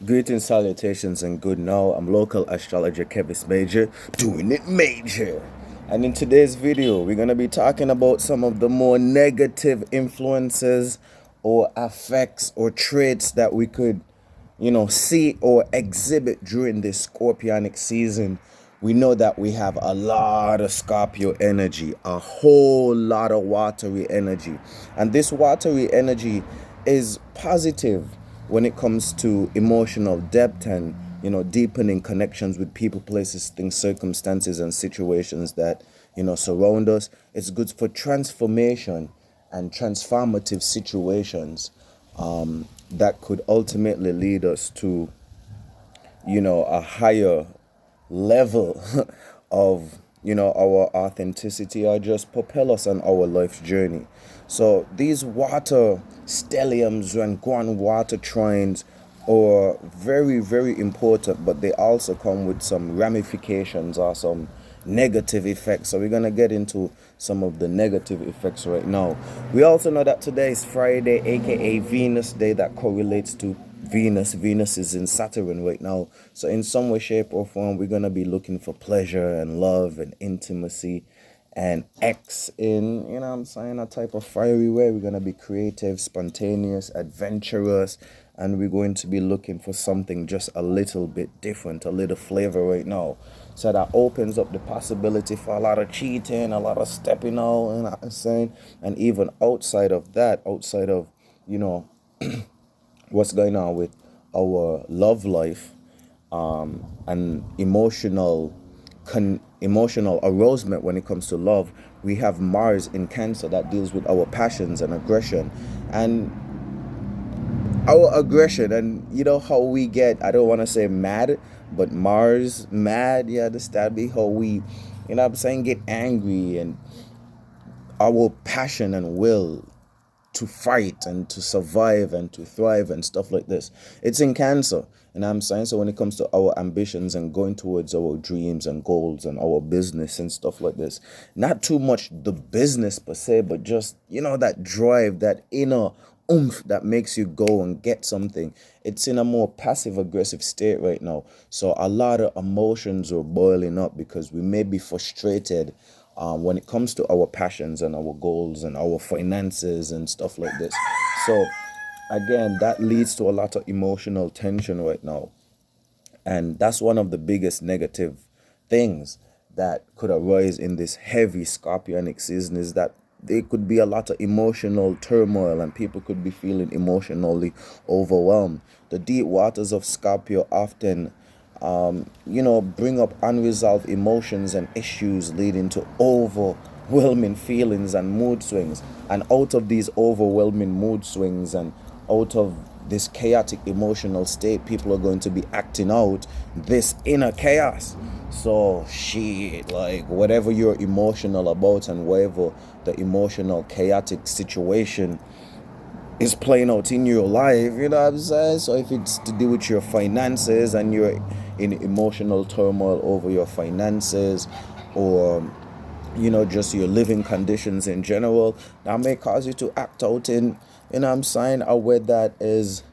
Greetings, salutations, and good now. I'm local astrologer Kevis Major, doing it major. And in today's video, we're going to be talking about some of the more negative influences or effects or traits that we could, see or exhibit during this scorpionic season. We know that we have a lot of Scorpio energy, a whole lot of watery energy. And this watery energy is positive when it comes to emotional depth and deepening connections with people, places, things, circumstances, and situations that surround us. It's good for transformation and transformative situations that could ultimately lead us to a higher level of our authenticity, or just propel us on our life's journey. So these water stelliums and groundwater trines are very, very important, but they also come with some ramifications or some negative effects. So we're going to get into some of the negative effects right now. We also know that today is Friday, aka Venus Day, that correlates to Venus. Venus is in Saturn right now. So in some way, shape, or form, we're going to be looking for pleasure and love and intimacy and X in, a type of fiery way. We're going to be creative, spontaneous, adventurous, and we're going to be looking for something just a little bit different, a little flavor right now. So that opens up the possibility for a lot of cheating, a lot of stepping out, and even outside of that, outside of, what's going on with our love life, and emotional arousement when it comes to love. We have Mars in Cancer that deals with our passions and aggression, and how we get, I don't want to say mad, but Mars mad, yeah, that'd be how we, get angry, and our passion and will to fight and to survive and to thrive and stuff like this. It's in Cancer. And I'm saying, so when it comes to our ambitions and going towards our dreams and goals and our business and stuff like this, not too much the business per se, but just, that drive, that inner oomph that makes you go and get something. It's in a more passive aggressive state right now. So a lot of emotions are boiling up because we may be frustrated when it comes to our passions and our goals and our finances and stuff like this. So again, that leads to a lot of emotional tension right now. And that's one of the biggest negative things that could arise in this heavy scorpionic season, is that there could be a lot of emotional turmoil and people could be feeling emotionally overwhelmed. The deep waters of Scorpio often bring up unresolved emotions and issues, leading to overwhelming feelings and mood swings. And out of these overwhelming mood swings and out of this chaotic emotional state, people are going to be acting out this inner chaos. So shit, like whatever you're emotional about and whatever the emotional chaotic situation is playing out in your life, you know what I'm saying? So if it's to do with your finances and you're in emotional turmoil over your finances, or just your living conditions in general, that may cause you to act out in, a way that is,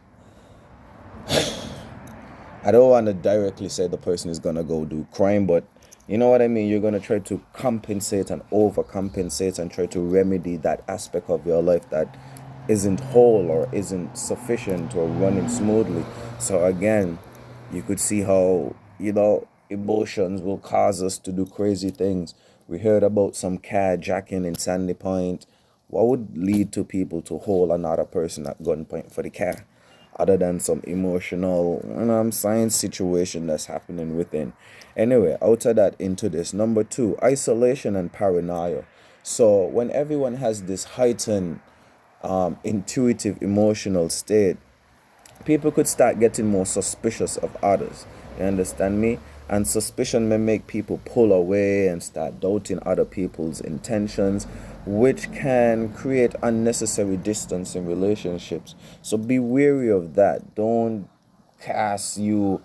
I don't want to directly say the person is gonna go do crime, but you know what I mean? You're gonna try to compensate and overcompensate and try to remedy that aspect of your life that isn't whole or isn't sufficient or running smoothly. So again, you could see how, emotions will cause us to do crazy things. We heard about some carjacking in Sandy Point. What would lead to people to hold another person at gunpoint for the car, other than some emotional, science situation that's happening within? Anyway, out of that, into this. Number two, isolation and paranoia. So when everyone has this heightened intuitive emotional state, people could start getting more suspicious of others. You understand me? And suspicion may make people pull away and start doubting other people's intentions, which can create unnecessary distance in relationships. So be wary of that. Don't cast you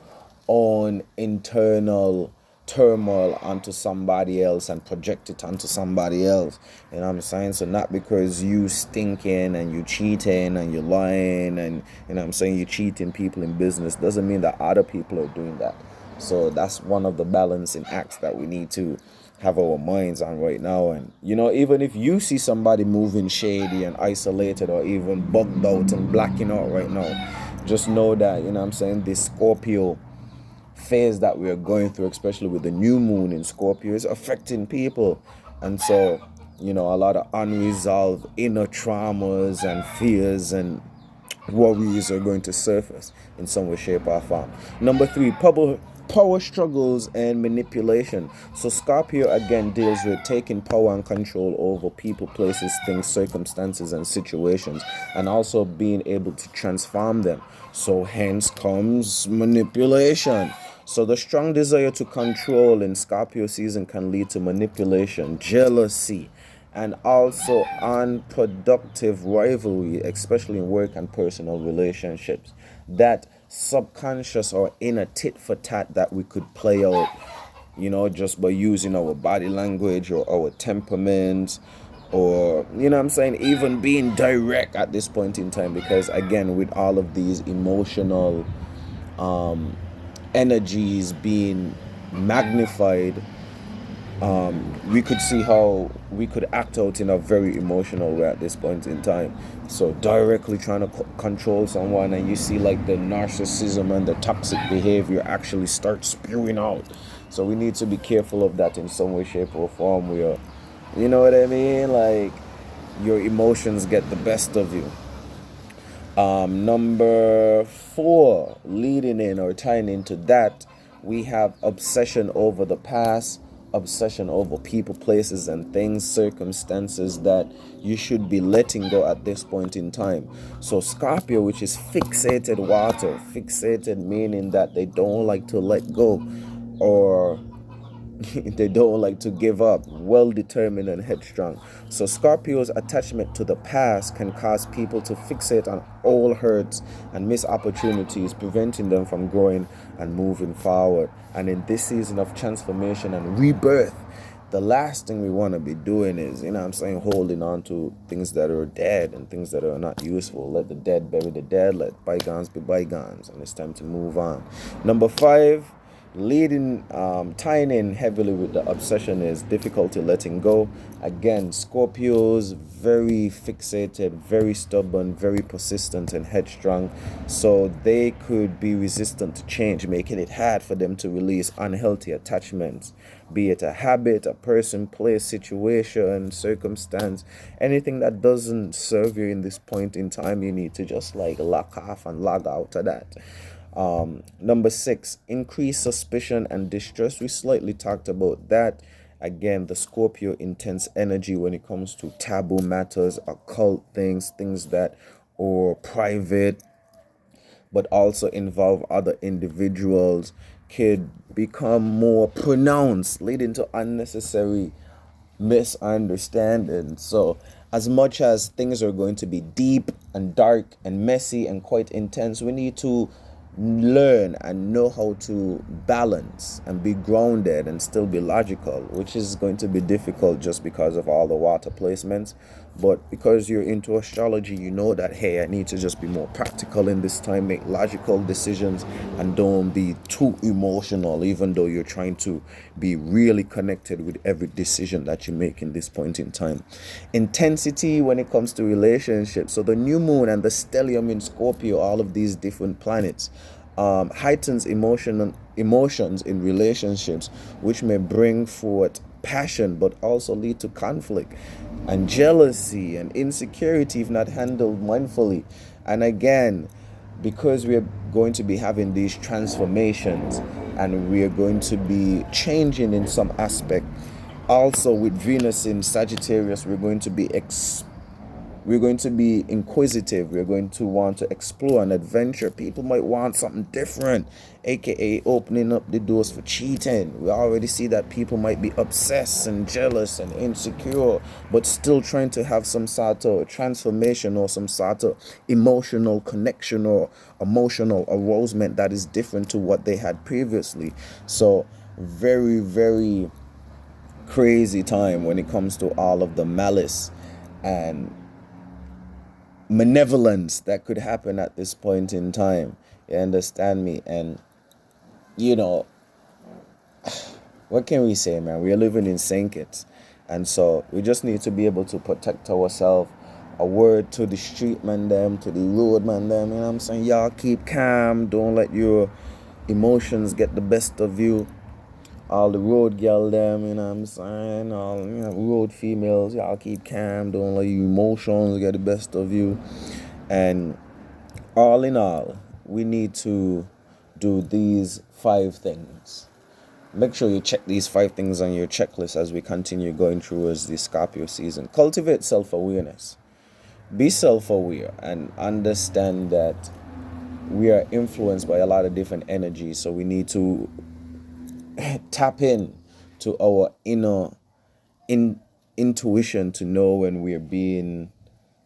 on internal turmoil onto somebody else and project it onto somebody else. You know what I'm saying? So not because you stinking and you cheating and you lying and you know what I'm saying, you cheating people in business doesn't mean that other people are doing that. So that's one of the balancing acts that we need to have our minds on right now. And even if you see somebody moving shady and isolated or even bugged out and blacking out right now, just know that what I'm saying, this Scorpio phase that we are going through, especially with the new moon in Scorpio, is affecting people. And so a lot of unresolved inner traumas and fears and worries are going to surface in some way, shape, or form. Number three, power struggles and manipulation. So Scorpio again deals with taking power and control over people, places, things, circumstances, and situations, and also being able to transform them. So hence comes manipulation. So the strong desire to control in Scorpio season can lead to manipulation, jealousy, and also unproductive rivalry, especially in work and personal relationships. That subconscious or inner tit for tat that we could play out, just by using our body language or our temperament, or what I'm saying, even being direct at this point in time, because again, with all of these emotional energies being magnified, we could see how we could act out in a very emotional way at this point in time. So directly trying to control someone, and you see like the narcissism and the toxic behavior actually start spewing out. So we need to be careful of that in some way, shape, or form. Where, you know what I mean, like your emotions get the best of you. Number four, leading in or tying into that, we have obsession over the past, obsession over people, places, and things, circumstances that you should be letting go at this point in time. So Scorpio, which is fixated water, fixated meaning that they don't like to let go, or they don't like to give up, well determined and headstrong. So Scorpio's attachment to the past can cause people to fixate on all hurts and miss opportunities, preventing them from growing and moving forward. And in this season of transformation and rebirth, the last thing we want to be doing is, holding on to things that are dead and things that are not useful. Let the dead bury the dead, let bygones be bygones, and it's time to move on. Number five, tying in heavily with the obsession, is difficulty letting go. Again, Scorpios, very fixated, very stubborn, very persistent and headstrong, so they could be resistant to change, making it hard for them to release unhealthy attachments, be it a habit, a person, place, situation, circumstance, anything that doesn't serve you in this point in time. You need to just like lock off and log out of that. Number six, increased suspicion and distrust. We slightly talked about that. Again, the Scorpio intense energy when it comes to taboo matters, occult things that are private, but also involve other individuals, could become more pronounced, leading to unnecessary misunderstanding. So as much as things are going to be deep and dark and messy and quite intense, we need to learn and know how to balance and be grounded and still be logical, which is going to be difficult just because of all the water placements. But because you're into astrology, you know that, hey, I need to just be more practical in this time, make logical decisions, and don't be too emotional, even though you're trying to be really connected with every decision that you make in this point in time. Intensity when it comes to relationships. So the new moon and the stellium in Scorpio, all of these different planets, heightens emotions in relationships, which may bring forth passion but also lead to conflict and jealousy and insecurity if not handled mindfully. And again, because we are going to be having these transformations and we are going to be changing in some aspect, also with Venus in Sagittarius, we're going to be inquisitive. We're going to want to explore and adventure. People might want something different, aka opening up the doors for cheating. We already see that people might be obsessed and jealous and insecure, but still trying to have some sort of transformation or some sort of emotional connection or emotional arousement that is different to what they had previously. So very, very crazy time when it comes to all of the malice and malevolence that could happen at this point in time. You understand me? And you know, what can we say, man? We are living in Saint and so we just need to be able to protect ourselves. A word to the street man them, to the road man them, you know what I'm saying? Y'all keep calm, don't let your emotions get the best of you. All the road girl them, you know what I'm saying? All road females, y'all keep calm, don't let your emotions get the best of you. And all in all, we need to do these 5 things. Make sure you check these 5 things on your checklist as we continue going through as the Scorpio season. Cultivate self-awareness. Be self-aware and understand that we are influenced by a lot of different energies. So we need to tap in to our inner intuition to know when we're being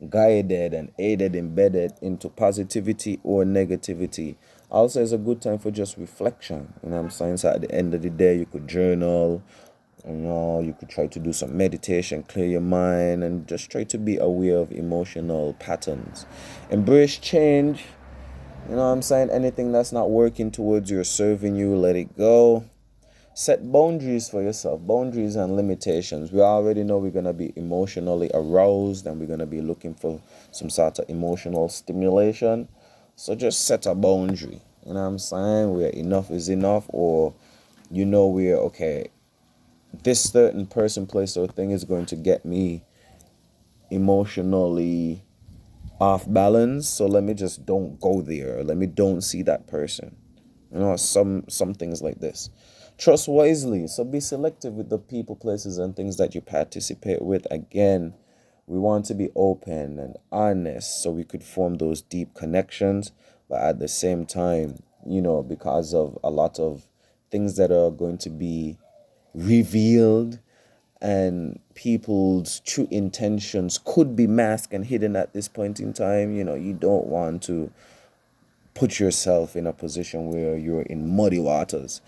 guided and aided, embedded into positivity or negativity. Also, it's a good time for just reflection. You know what I'm saying? So at the end of the day, you could journal, you could try to do some meditation, clear your mind, and just try to be aware of emotional patterns. Embrace change. You know what I'm saying? Anything that's not working towards you or serving you, let it go. Set boundaries for yourself, boundaries and limitations. We already know we're going to be emotionally aroused and we're going to be looking for some sort of emotional stimulation. So just set a boundary. You know what I'm saying? Where enough is enough, or where, okay, this certain person, place, or thing is going to get me emotionally off balance. So let me just don't go there. Let me don't see that person. Some things like this. Trust wisely. So be selective with the people, places, and things that you participate with. Again, we want to be open and honest so we could form those deep connections. But at the same time, because of a lot of things that are going to be revealed and people's true intentions could be masked and hidden at this point in time, you don't want to put yourself in a position where you're in muddy waters.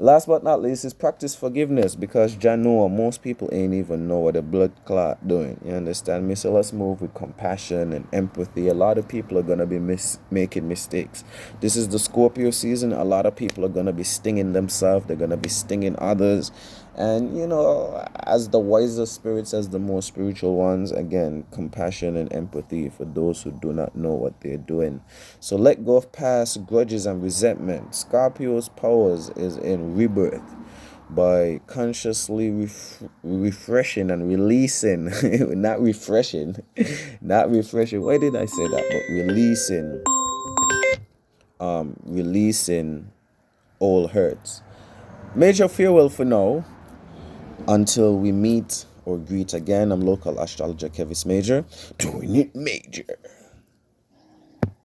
Last but not least is practice forgiveness, because Janua, most people ain't even know what a blood clot doing. You understand me? So let's move with compassion and empathy. A lot of people are gonna be making mistakes. This is the Scorpio season. A lot of people are gonna be stinging themselves. They're gonna be stinging others. And as the wiser spirits, as the more spiritual ones, again, compassion and empathy for those who do not know what they're doing. So let go of past grudges and resentment. Scorpio's powers is in rebirth by consciously refreshing and releasing, not refreshing, not refreshing. Why did I say that? But releasing old hurts. Major farewell for now. Until we meet or greet again, I'm local astrologer Kevis Major, doing it major.